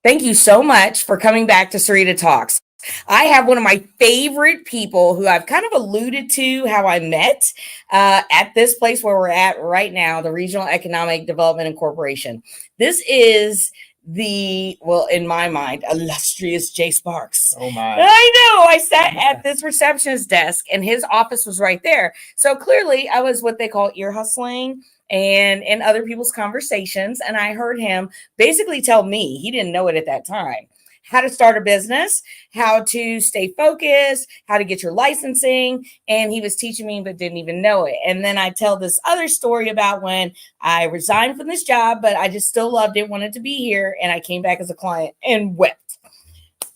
Thank you so much for coming back to Sarita Talks. I have one of my favorite people who I've kind of alluded to how I met at this place where we're at right now, the Regional Economic Development and Corporation. This is well, in my mind, illustrious Jay Sparks. Oh my. I know. I sat at this receptionist desk and his office was right there. So clearly I was what they call ear hustling and in other people's conversations. And I heard him basically tell me, he didn't know it at that time, how to start a business, how to stay focused, how to get your licensing. And he was teaching me, but didn't even know it. And then I tell this other story about when I resigned from this job, but I just still loved it, wanted to be here. And I came back as a client and wept.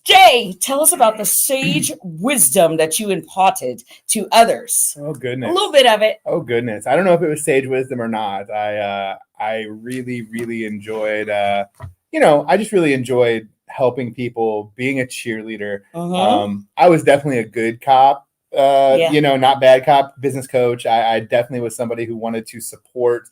Jay, tell us about the sage wisdom that you imparted to others. Oh goodness. A little bit of it. Oh goodness. I don't know if it was sage wisdom or not. I really enjoyed I just really enjoyed helping people, being a cheerleader. I was definitely a good cop, not bad cop, business coach. I definitely was somebody who wanted to support,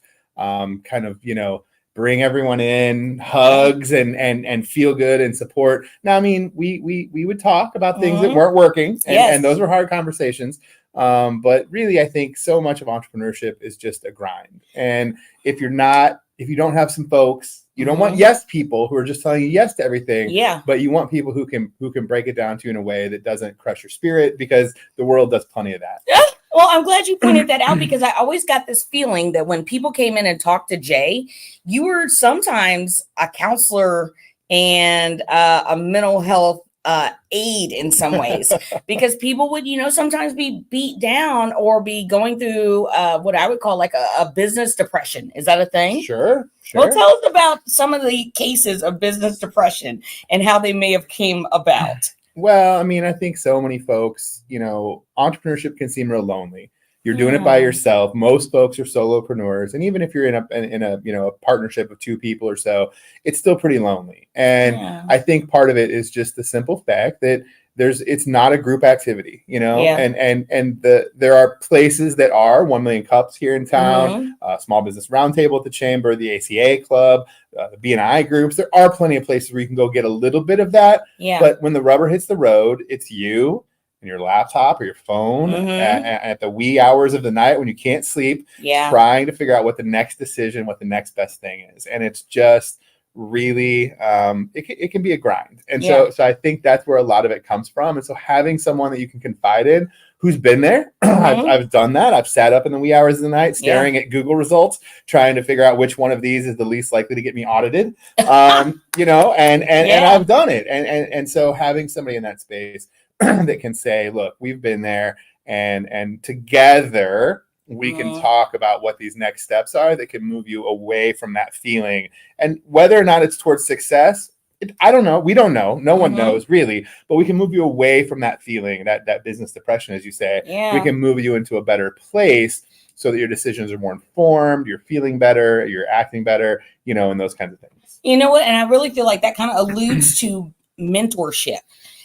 bring everyone in, hugs and feel good and support. Now, I mean, we would talk about things that weren't working, and those were hard conversations. But really, I think so much of entrepreneurship is just a grind. And if you don't have some folks, you don't want yes people who are just telling you yes to everything. Yeah. But you want people who can break it down to you in a way that doesn't crush your spirit, because the world does plenty of that. Well, I'm glad you pointed that out, because I always got this feeling that when people came in and talked to Jay, you were sometimes a counselor and a mental health aid in some ways, because people would, sometimes be beat down or be going through what I would call like a business depression. Is that a thing? Sure. Well, tell us about some of the cases of business depression and how they may have came about. Well, I mean, I think so many folks, entrepreneurship can seem real lonely. You're doing it by yourself. Most folks are solopreneurs, and even if you're in a partnership of two people or so, it's still pretty lonely. And I think part of it is just the simple fact that it's not a group activity, and there are places that are 1 Million Cups here in town, Small Business Roundtable at the Chamber, the ACA Club, the B&I groups. There are plenty of places where you can go get a little bit of that. Yeah. But when the rubber hits the road, it's you and your laptop or your phone at the wee hours of the night when you can't sleep, trying to figure out what the next decision, what the next best thing is. And it's just really, it can be a grind. And so I think that's where a lot of it comes from. And so having someone that you can confide in who's been there, I've done that. I've sat up in the wee hours of the night staring at Google results, trying to figure out which one of these is the least likely to get me audited, and I've done it. And so having somebody in that space that can say, look, we've been there, and together we can talk about what these next steps are that can move you away from that feeling. And whether or not it's towards success, I don't know. We don't know. No one knows really, but we can move you away from that feeling, that business depression, as you say. We can move you into a better place so that your decisions are more informed, you're feeling better, you're acting better, and those kinds of things. You know what? And I really feel like that kind of alludes to mentorship.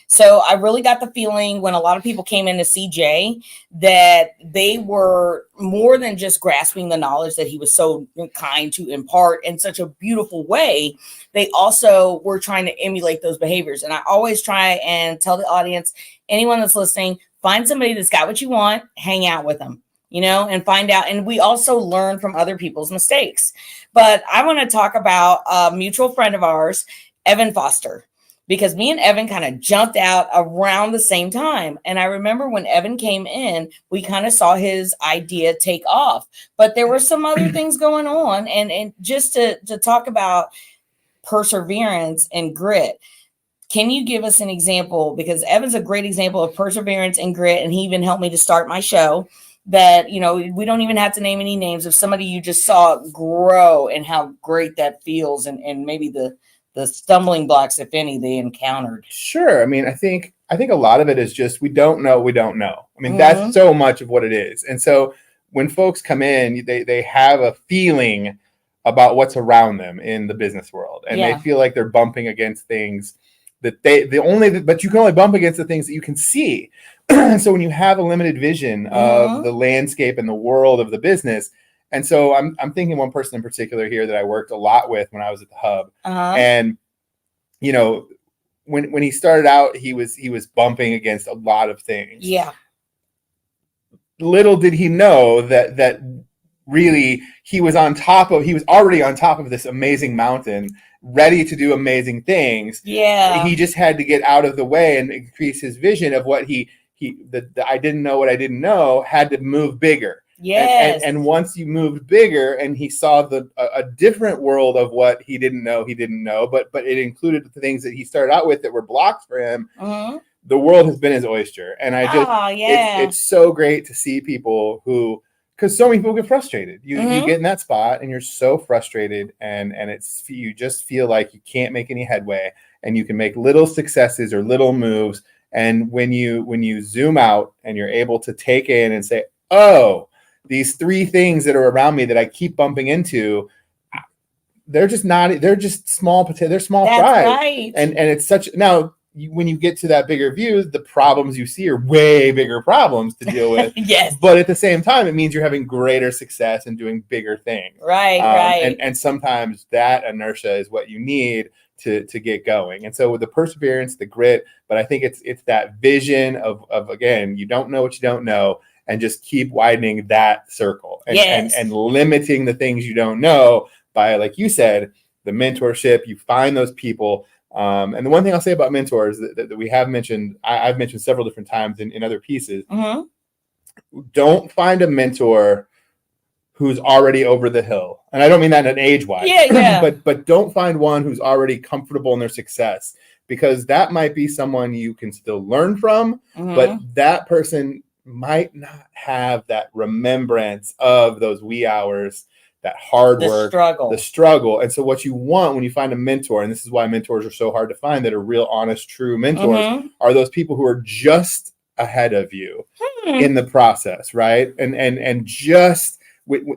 So I really got the feeling when a lot of people came in to see Jay that they were more than just grasping the knowledge that he was so kind to impart in such a beautiful way. They also were trying to emulate those behaviors. And I always try and tell the audience, anyone that's listening, find somebody that's got what you want, hang out with them, and find out. And we also learn from other people's mistakes. But I want to talk about a mutual friend of ours, Evan Foster, because me and Evan kind of jumped out around the same time. And I remember when Evan came in, we kind of saw his idea take off, but there were some other things going on. And just to talk about perseverance and grit, can you give us an example? Because Evan's a great example of perseverance and grit. And he even helped me to start my show that, we don't even have to name any names of somebody you just saw grow and how great that feels. And maybe the stumbling blocks, if any, they encountered. Sure. I mean, I think a lot of it is just, we don't know. I mean, that's so much of what it is. And so when folks come in, they have a feeling about what's around them in the business world. And they feel like they're bumping against things that but you can only bump against the things that you can see. So when you have a limited vision of the landscape and the world of the business, and so I'm thinking one person in particular here that I worked a lot with when I was at the Hub. And you know, when he started out, he was bumping against a lot of things. Yeah. Little did he know that really he was already on top of this amazing mountain, ready to do amazing things. Yeah. He just had to get out of the way and increase his vision of what the I didn't know what I didn't know had to move bigger. Yes. And once you moved bigger and he saw a different world of what he didn't know, but it included the things that he started out with that were blocks for him. Mm-hmm. The world has been his oyster. And I just, yeah. it's so great to see people because so many people get frustrated. You get in that spot and you're so frustrated and you just feel like you can't make any headway, and you can make little successes or little moves. And when you zoom out and you're able to take in and say, oh, these 3 things that are around me that I keep bumping into, they're just small potatoes. They're small fries. Right. And it's now when you get to that bigger view, the problems you see are way bigger problems to deal with. Yes. But at the same time, it means you're having greater success and doing bigger things. Right. Right. And sometimes that inertia is what you need to get going. And so with the perseverance, the grit, but I think it's that vision of again, you don't know what you don't know, and just keep widening that circle and limiting the things you don't know by, like you said, the mentorship. You find those people. And the one thing I'll say about mentors that we have mentioned, I've mentioned several different times in other pieces, don't find a mentor who's already over the hill. And I don't mean that in an age-wise, but don't find one who's already comfortable in their success, because that might be someone you can still learn from, but that person might not have that remembrance of those wee hours, that hard work, the struggle. And so what you want when you find a mentor, and this is why mentors are so hard to find, that are real, honest, true mentors, are those people who are just ahead of you in the process, right? And just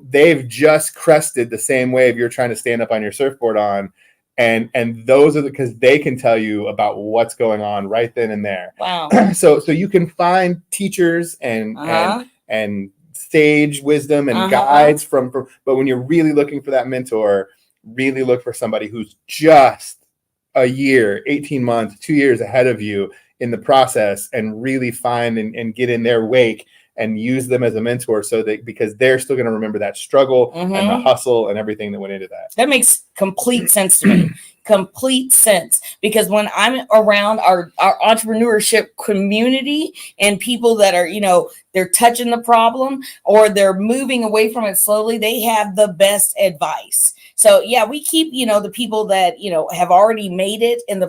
they've just crested the same wave you're trying to stand up on your surfboard on. And those are because they can tell you about what's going on right then and there. Wow. So you can find teachers and sage wisdom and guides from, but when you're really looking for that mentor, really look for somebody who's just a year, 18 months, 2 years ahead of you in the process, and really find and get in their wake and use them as a mentor, so that because they're still going to remember that struggle and the hustle and everything that went into that. That makes complete sense to me. Complete sense. Because when I'm around our entrepreneurship community and people that are, they're touching the problem or they're moving away from it slowly, they have the best advice. So yeah, we keep, the people that, have already made it in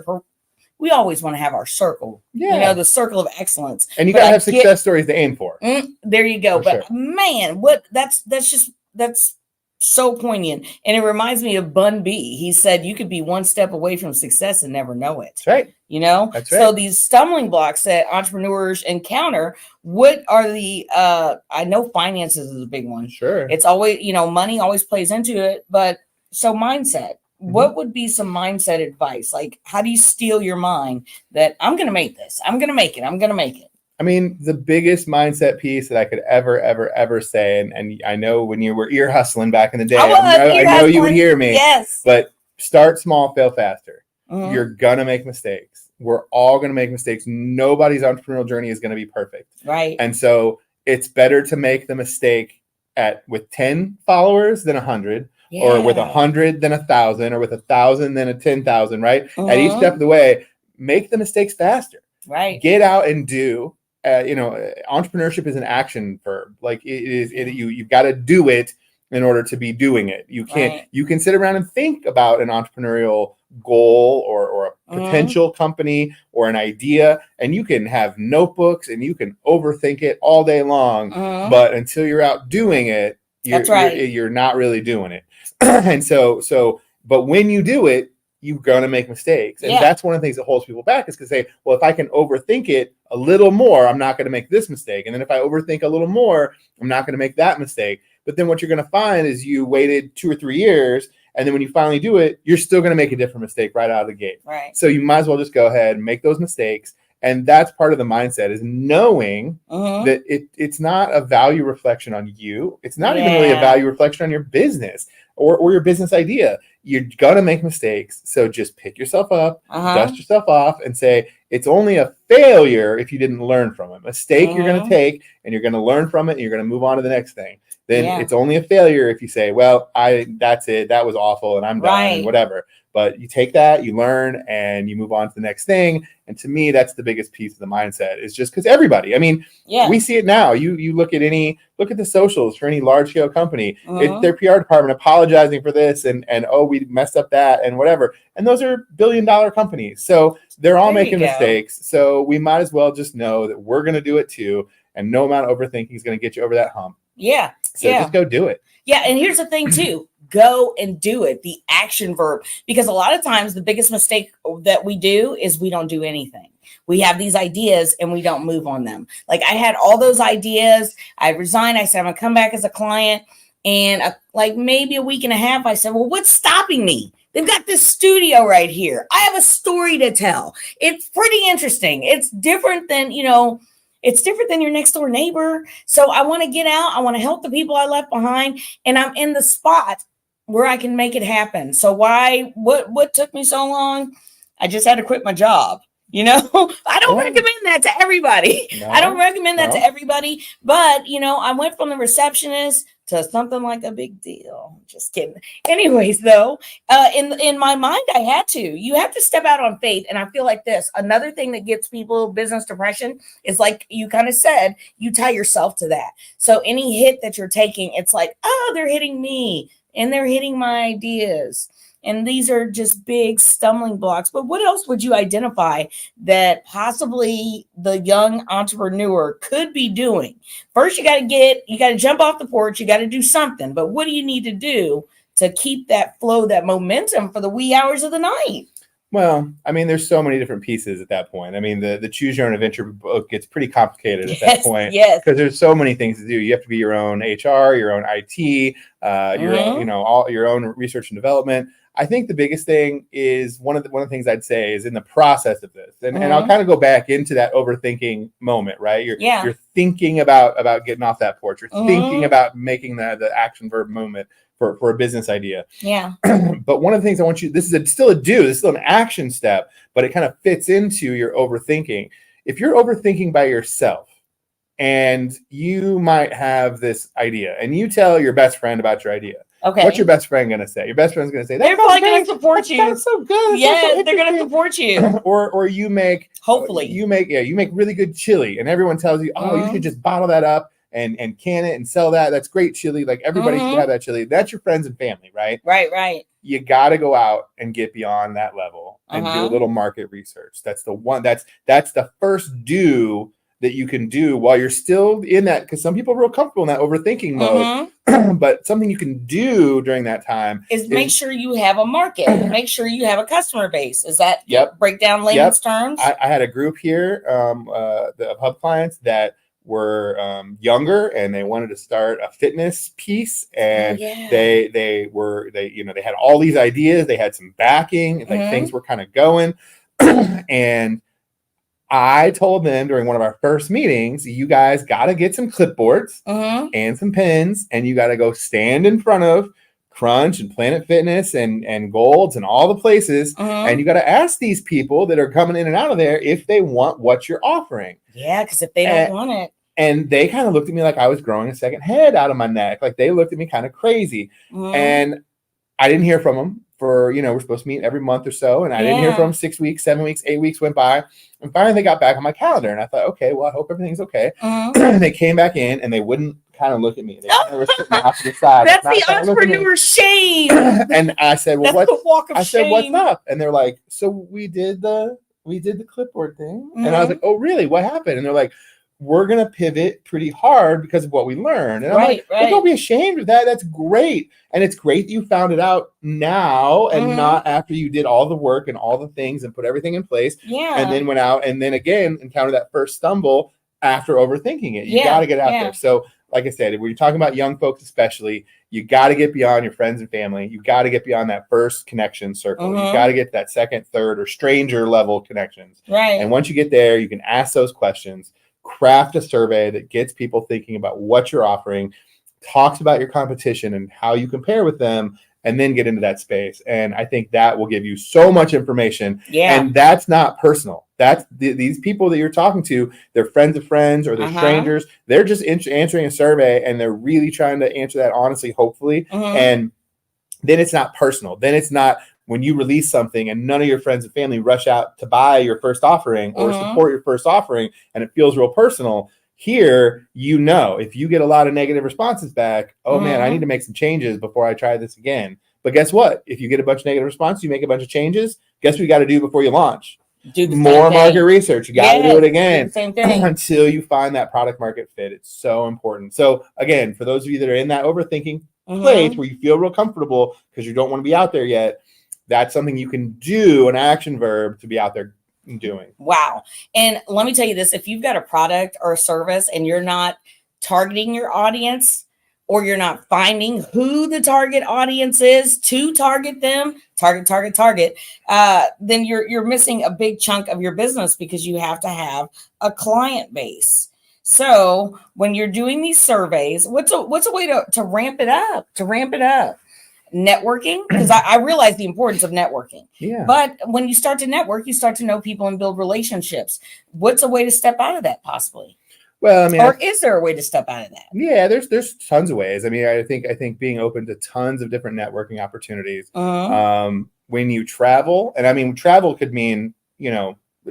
we always want to have our circle, the circle of excellence. And you got to have success stories to aim for. There you go. But man, that's so poignant. And it reminds me of Bun B. He said, you could be one step away from success and never know it. That's right. That's right. So these stumbling blocks that entrepreneurs encounter, what are I know finances is a big one. Sure. It's always, money always plays into it, but so mindset. What would be some mindset advice? Like, how do you steel your mind that I'm going to make this? I'm going to make it. I'm going to make it. I mean, the biggest mindset piece that I could ever say, and I know when you were ear hustling back in the day, I know you would hear me. Yes. But start small, fail faster. You're going to make mistakes. We're all going to make mistakes. Nobody's entrepreneurial journey is going to be perfect. Right. And so it's better to make the mistake with 10 followers than 100. Yeah. Or with 100 than 1,000, or with 1,000 than 10,000, right? At each step of the way, make the mistakes faster. Right. Get out and do. Entrepreneurship is an action verb. Like you've got to do it in order to be doing it. You can't. Right. You can sit around and think about an entrepreneurial goal or a potential company or an idea, and you can have notebooks and you can overthink it all day long. But until you're out doing it, you're not really doing it. And but when you do it, you're going to make mistakes. And that's one of the things that holds people back, is because well, if I can overthink it a little more, I'm not going to make this mistake. And then if I overthink a little more, I'm not going to make that mistake. But then what you're going to find is you waited 2 or 3 years, and then when you finally do it, you're still going to make a different mistake right out of the gate. Right. So you might as well just go ahead and make those mistakes And that's part of the mindset, is knowing that it's not a value reflection on you. It's not even really a value reflection on your business or your business idea. You're going to make mistakes. So just pick yourself up, dust yourself off, and say, it's only a failure if you didn't learn from it. Mistake you're going to take, and you're going to learn from it, and you're going to move on to the next thing. Then it's only a failure if you say, well, that's it. That was awful, and I'm done, and whatever. But you take that, you learn, and you move on to the next thing. And to me, that's the biggest piece of the mindset, is just because everybody, I mean, we see it now. You look at the socials for any large scale company, their PR department apologizing for this and oh, we messed up that and whatever. And those are billion-dollar companies. So they're all making mistakes. So we might as well just know that we're going to do it too. And no amount of overthinking is going to get you over that hump. Yeah. So just go do it. Yeah. And here's the thing too. Go and do it. The action verb. Because a lot of times the biggest mistake that we do is we don't do anything. We have these ideas and we don't move on them. Like I had all those ideas. I resigned. I said, I'm going to come back as a client. And like maybe a week and a half, I said, well, what's stopping me? They've got this studio right here. I have a story to tell. It's pretty interesting. It's different than, it's different than your next door neighbor. So I want to get out. I want to help the people I left behind. And I'm in the spot where I can make it happen. So what took me so long? I just had to quit my job. I don't recommend that to everybody. No, I don't recommend that to everybody. But, I went from the receptionist to something like a big deal. Just kidding. Anyways, though, in my mind, I had to. You have to step out on faith. And I feel like this. Another thing that gets people business depression is, like you kind of said, you tie yourself to that. So any hit that you're taking, it's like, oh, they're hitting me and they're hitting my ideas. And these are just big stumbling blocks. But what else would you identify that possibly the young entrepreneur could be doing? First, you got to jump off the porch. You got to do something. But what do you need to do to keep that flow, that momentum for the wee hours of the night? Well, I mean, there's so many different pieces at that point. I mean, the Choose Your Own Adventure book gets pretty complicated at that point. Because there's so many things to do. You have to be your own HR, your own IT, your own research and development. I think the biggest thing is one of the things I'd say is in the process of this, and I'll kind of go back into that overthinking moment, right? You're thinking about getting off that porch. You're thinking about making the action verb moment for a business idea. Yeah. But one of the things I want you, this is still an action step, but it kind of fits into your overthinking. If you're overthinking by yourself, and you might have this idea, and you tell your best friend about your idea. Okay. What's your best friend going to say? Your best friend's going to say, they're probably going to support you. That's so good. Yeah, they're going to support you. Or you make, hopefully, you make really good chili, and everyone tells you, oh, you should just bottle that up and can it and sell that. That's great chili. Like everybody should have that chili. That's your friends and family, right? Right. You got to go out and get beyond that level and do a little market research. That's the one. That's the first do that you can do while you're still in that, because some people are real comfortable in that overthinking mode. But something you can do during that time is make sure you have a market, make sure you have a customer base. Is that break down layman's terms? I had a group here, the hub clients that were younger, and they wanted to start a fitness piece, and they had all these ideas. They had some backing, like things were kind of going, and I told them during one of our first meetings, you guys got to get some clipboards and some pens, and you got to go stand in front of Crunch and Planet Fitness and Golds and all the places, and you got to ask these people that are coming in and out of there if they want what you're offering. Yeah, because if they don't want it. And they kind of looked at me like I was growing a second head out of my neck. Like they looked at me kind of crazy. And I didn't hear from them for, we're supposed to meet every month or so. And I didn't hear from them 6 weeks, 7 weeks, 8 weeks went by. And finally they got back on my calendar. And I thought, okay, well, I hope everything's okay. And they came back in and they wouldn't kind of look at me. They kind of were sitting off to the side. That's the entrepreneur shame. And I said, well, that's the walk of shame. What's up? And they're like, so we did the clipboard thing. And I was like, oh, really? What happened? And they're like, we're going to pivot pretty hard because of what we learned. And I'm like, well, don't be ashamed of that. That's great. And it's great that you found it out now and not after you did all the work and all the things and put everything in place. Yeah. And then went out and then again encountered that first stumble after overthinking it. You got to get out there. So like I said, when you're talking about young folks especially, you got to get beyond your friends and family. You got to get beyond that first connection circle. You got to get to that second, third, or stranger level connections. Right. And once you get there, you can ask those questions, craft a survey that gets people thinking about what you're offering, talks about your competition and how you compare with them, and then get into that space. And I think that will give you so much information. Yeah. And that's not personal. That's these people that you're talking to, they're friends of friends or they're strangers. They're just answering a survey, and they're really trying to answer that honestly, hopefully. And then it's not personal. Then it's not when you release something and none of your friends and family rush out to buy your first offering or support your first offering, and it feels real personal. Here, if you get a lot of negative responses back, oh man, I need to make some changes before I try this again. But guess what? If you get a bunch of negative responses, you make a bunch of changes, guess what you got to do before you launch? Do more market research. You got to do it again until you find that product market fit. It's so important. So again, for those of you that are in that overthinking place where you feel real comfortable because you don't want to be out there yet, that's something you can do, an action verb to be out there doing. Wow. And let me tell you this, if you've got a product or a service and you're not targeting your audience, or you're not finding who the target audience is to target them, then you're missing a big chunk of your business, because you have to have a client base. So when you're doing these surveys, what's a way to ramp it up, networking, because I realize the importance of networking. Yeah. But when you start to network, you start to know people and build relationships. What's a way to step out of that possibly? Well, I mean, or is there a way to step out of that? Yeah, there's tons of ways. I mean, I think being open to tons of different networking opportunities. When you travel, and I mean, travel could mean,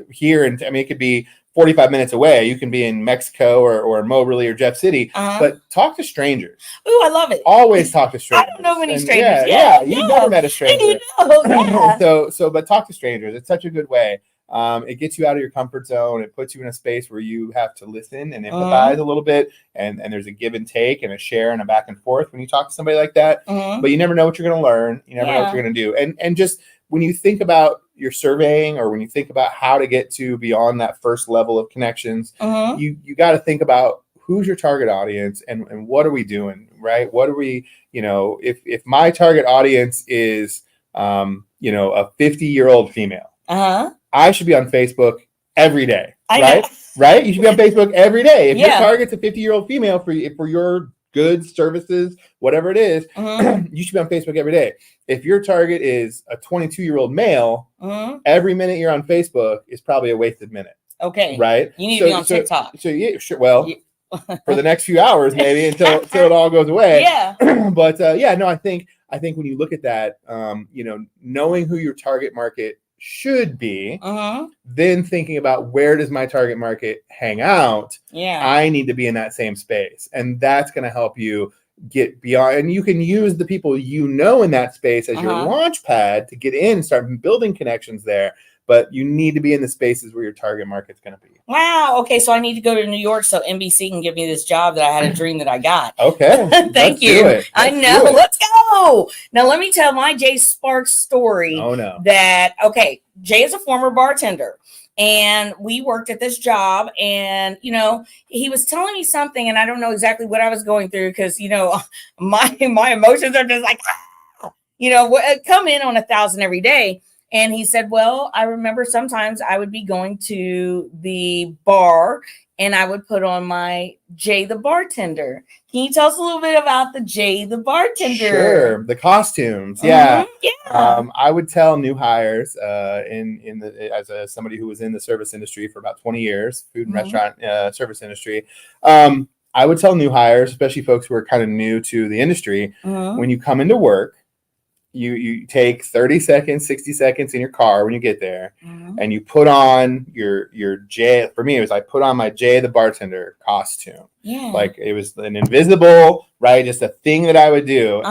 here, and I mean, it could be 45 minutes away. You can be in Mexico or Moberly or Jeff City, but talk to strangers. Ooh, I love it. Always talk to strangers. I don't know many strangers. You've never met a stranger. But talk to strangers. It's such a good way. It gets you out of your comfort zone. It puts you in a space where you have to listen and empathize a little bit. And there's a give and take and a share and a back and forth when you talk to somebody like that. But you never know what you're going to learn. You never know what you're going to do. And just when you think about your surveying, or when you think about how to get to beyond that first level of connections, you got to think about who's your target audience and what are we doing, right? What are we, if my target audience is, a 50-year-old female, I should be on Facebook every day, right? Right? You should be on Facebook every day. If your target's a 50-year-old female for your goods, services, whatever it is, you should be on Facebook every day. If your target is a 22-year-old male, every minute you're on Facebook is probably a wasted minute. Okay. Right? You need to be on TikTok. So yeah, sure. Well, for the next few hours, maybe until it all goes away. Yeah. But I think when you look at that, knowing who your target market should be, then thinking about where does my target market hang out? Yeah, I need to be in that same space, and that's going to help you get beyond. And you can use the people in that space as your launch pad to get in and start building connections there. But you need to be in the spaces where your target market's going to be. Wow. Okay. So I need to go to New York so NBC can give me this job that I had a dream that I got. Okay. Thank you. I know. Let's go. Now let me tell my Jay Sparks story. Oh no. Jay is a former bartender. And we worked at this job, and, he was telling me something, and I don't know exactly what I was going through because, my emotions are just like, come in on 1,000 every day. And he said, well, I remember sometimes I would be going to the bar and I would put on my Jay the Bartender. Can you tell us a little bit about the Jay the Bartender? Sure. The costumes. Yeah. I would tell new hires as somebody who was in the service industry for about 20 years, food and restaurant service industry. I would tell new hires, especially folks who are kind of new to the industry, when you come into work, you take 30 seconds, 60 seconds in your car when you get there, and you put on your Jay. For me, it was I put on my Jay the Bartender costume. Yeah. Like it was an invisible, right? Just a thing that I would do.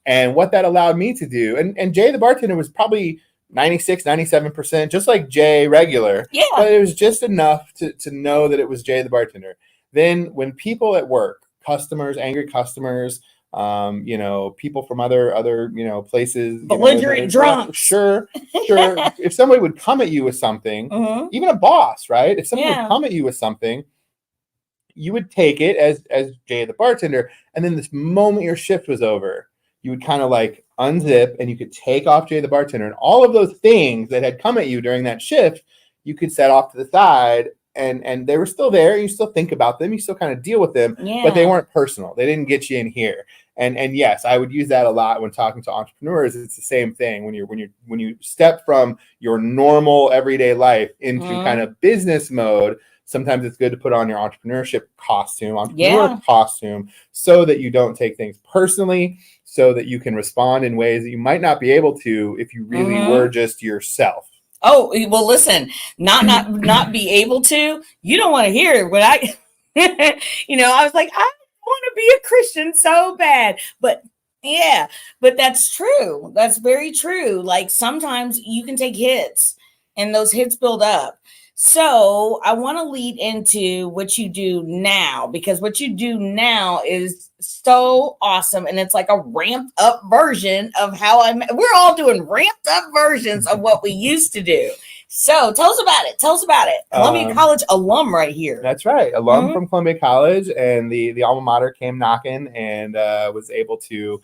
And what that allowed me to do, and Jay the Bartender was probably 96, 97%, just like Jay regular. Yeah. But it was just enough to know that it was Jay the Bartender. Then when people at work, customers, angry customers, people from other places, belligerent drunks. Sure. If somebody would come at you with something, even a boss, right? If somebody would come at you with something, you would take it as Jay the bartender, and then this moment your shift was over, you would kind of like unzip and you could take off Jay the bartender, and all of those things that had come at you during that shift, you could set off to the side, and they were still there. You still think about them, you still kind of deal with them, but they weren't personal. They didn't get you in here. And yes, I would use that a lot when talking to entrepreneurs. It's the same thing when you step from your normal everyday life into kind of business mode. Sometimes it's good to put on your entrepreneurship costume, so that you don't take things personally, so that you can respond in ways that you might not be able to if you really were just yourself. Oh, well, listen, not be able to, you don't want to hear it. When I, I was like, I want to be a Christian so bad, but that's true. That's very true. Like sometimes you can take hits and those hits build up. So I want to lead into what you do now, because what you do now is so awesome. And it's like a ramped up version of we're all doing ramped up versions of what we used to do. So tell us about it. Columbia College alum right here. That's right. Alum from Columbia College, and the alma mater came knocking, and was able to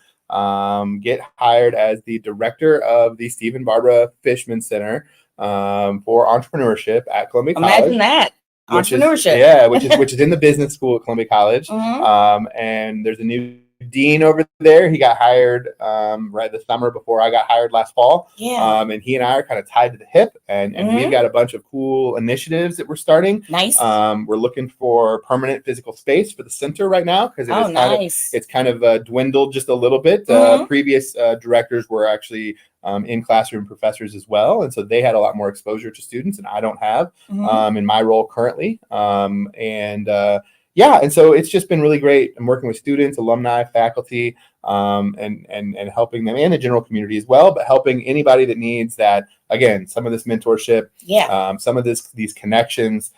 get hired as the director of the Stephen Barbara Fishman Center for entrepreneurship at Columbia College. Imagine that. Entrepreneurship. Which is in the business school at Columbia College. And there's a new dean over there. He got hired right the summer before I got hired last fall. And he and I are kind of tied to the hip, and we've got a bunch of cool initiatives that we're starting. Nice. We're looking for permanent physical space for the center right now, because it's kind of dwindled just a little bit. Previous directors were actually in classroom professors as well, and so they had a lot more exposure to students, and I don't have in my role currently. And so it's just been really great. I'm working with students, alumni, faculty, and helping them, and the general community as well, but helping anybody that needs that, again, some of this mentorship, some of these connections.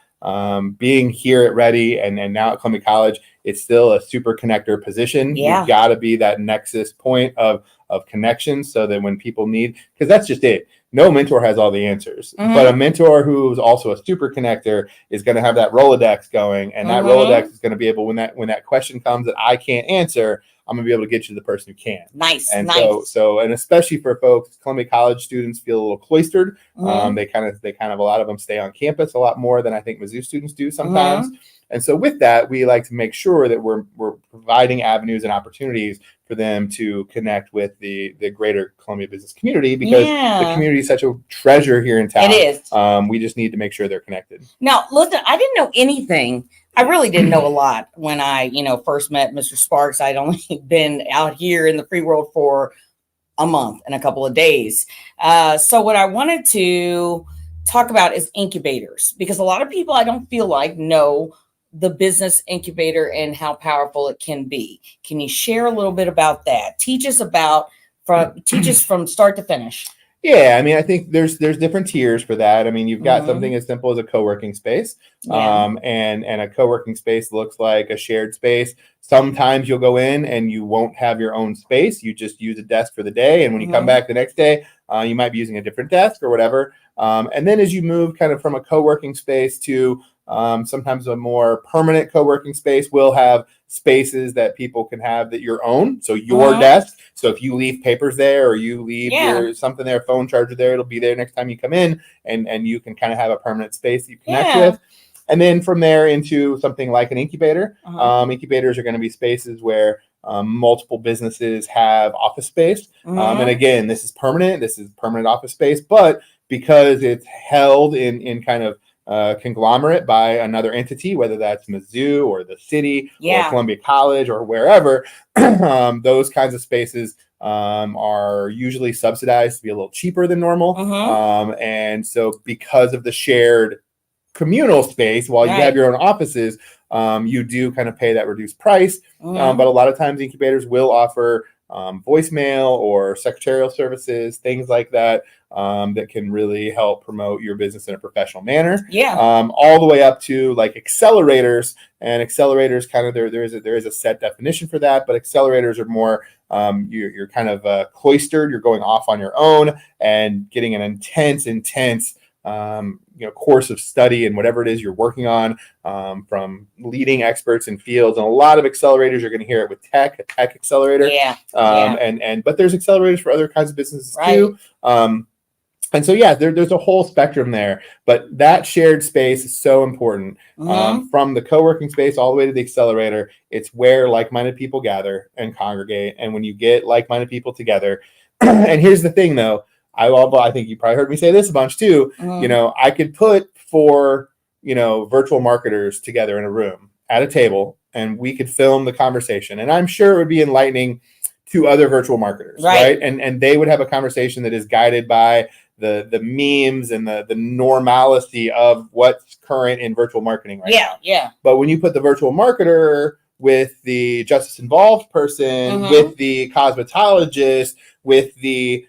Being here at Ready and now at Columbia College, it's still a super connector position. You've got to be that nexus point of connection, so that when people need, because that's just it. No mentor has all the answers, but a mentor who's also a super connector is going to have that Rolodex going, and that Rolodex is going to be able, when that question comes that I can't answer, I'm going to be able to get you to the person who can. Nice. So, and especially for folks, Columbia College students feel a little cloistered. They kind of, a lot of them stay on campus a lot more than I think Mizzou students do sometimes. And so with that, we like to make sure that we're providing avenues and opportunities for them to connect with the greater Columbia business community, because the community is such a treasure here in town. It is. We just need to make sure they're connected. Now, listen, I didn't know anything. I really didn't know a lot when I, first met Mr. Sparks. I'd only been out here in the free world for a month and a couple of days. So what I wanted to talk about is incubators, because a lot of people, I don't feel like, know the business incubator and how powerful it can be. Can you share a little bit about that? Teach us from start to finish. Yeah, I mean, I think there's different tiers for that. I mean, you've got something as simple as a co-working space, and a co-working space looks like a shared space. Sometimes you'll go in and you won't have your own space. You just use a desk for the day, and when you come back the next day, you might be using a different desk or whatever. And then as you move kind of from a co-working space to sometimes a more permanent co-working space, will have spaces that people can have that your own. So your desk. So if you leave papers there, or you leave your something there, phone charger there, it'll be there next time you come in, and you can kind of have a permanent space that you connect with. And then from there into something like an incubator. Incubators are going to be spaces where multiple businesses have office space. And again, this is permanent office space, but because it's held in kind of conglomerate by another entity, whether that's Mizzou or the city or Columbia College or wherever, those kinds of spaces are usually subsidized to be a little cheaper than normal. And so because of the shared communal space, while you have your own offices, you do kind of pay that reduced price. But a lot of times incubators will offer voicemail or secretarial services, things like that, that can really help promote your business in a professional manner. All the way up to like accelerators, and accelerators kind of there is a set definition for that, but accelerators are more you're kind of cloistered. You're going off on your own and getting an intense course of study and whatever it is you're working on, from leading experts in fields. And a lot of accelerators, you're going to hear it with a tech accelerator. But there's accelerators for other kinds of businesses too. And so, there's a whole spectrum there, but that shared space is so important. From the co-working space all the way to the accelerator, it's where like-minded people gather and congregate. And when you get like-minded people together, and here's the thing though, I think you probably heard me say this a bunch too, I could put 4, virtual marketers together in a room at a table, and we could film the conversation. And I'm sure it would be enlightening to other virtual marketers, right? And they would have a conversation that is guided by the memes and the normalcy of what's current in virtual marketing right now. But when you put the virtual marketer with the justice involved person, with the cosmetologist, with the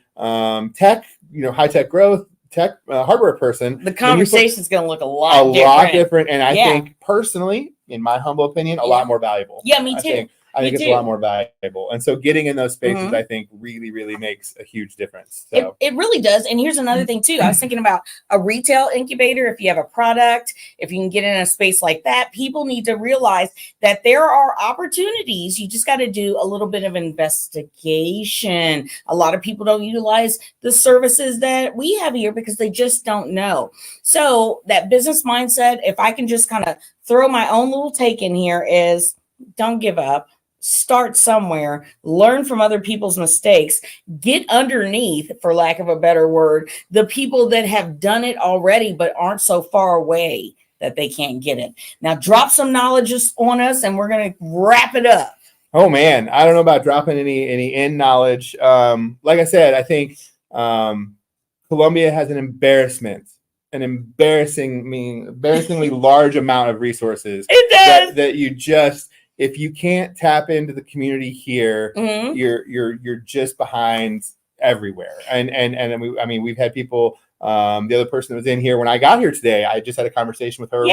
tech, high tech growth tech hardware person, the conversation is going to look a lot different. And I think personally, in my humble opinion, a lot more valuable. Me too. I think it's a lot more valuable. And so getting in those spaces, I think really, really makes a huge difference. So it really does. And here's another thing too. I was thinking about a retail incubator. If you have a product, if you can get in a space like that, people need to realize that there are opportunities. You just got to do a little bit of investigation. A lot of people don't utilize the services that we have here because they just don't know. So that business mindset, if I can just kind of throw my own little take in here, is don't give up. Start somewhere, learn from other people's mistakes, get underneath, for lack of a better word, the people that have done it already but aren't so far away that they can't get it. Now drop some knowledge on us and we're going to wrap it up. Oh man, I don't know about dropping any in knowledge. Like I said, I think Columbia has an embarrassingly large amount of resources. It does. That you just, if you can't tap into the community here, you're just behind everywhere. And we've had people. The other person that was in here when I got here today, I just had a conversation with her.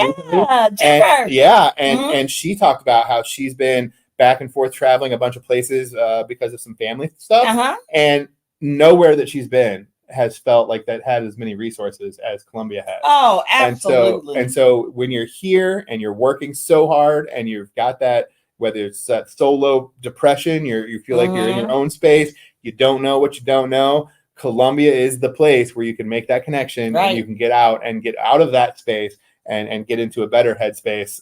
And she talked about how she's been back and forth traveling a bunch of places because of some family stuff, and nowhere that she's been has felt like that had as many resources as Columbia has. Oh, absolutely. And so when you're here and you're working so hard and you've got that, whether it's that solo depression, you feel like you're in your own space, you don't know what you don't know, Columbia is the place where you can make that connection and you can get out of that space and get into a better headspace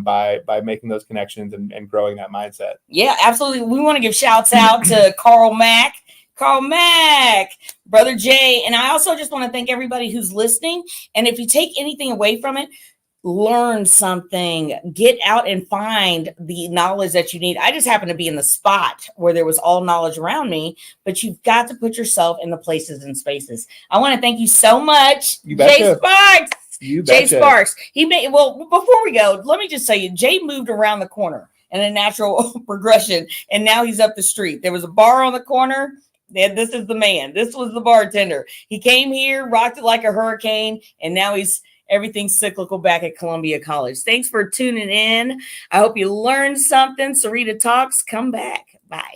by making those connections and growing that mindset. Yeah, absolutely. We want to give shouts out to Carl Mack, Brother Jay. And I also just want to thank everybody who's listening. And if you take anything away from it, learn something, get out and find the knowledge that you need. I just happen to be in the spot where there was all knowledge around me, but you've got to put yourself in the places and spaces. I want to thank you so much, Jay Sparks. Jay Sparks. Before we go, let me just tell you, Jay moved around the corner in a natural progression, and now he's up the street. There was a bar on the corner. This is the man. This was the bartender. He came here, rocked it like a hurricane, and now everything's cyclical back at Columbia College. Thanks for tuning in. I hope you learned something. Sarita Talks. Come back. Bye.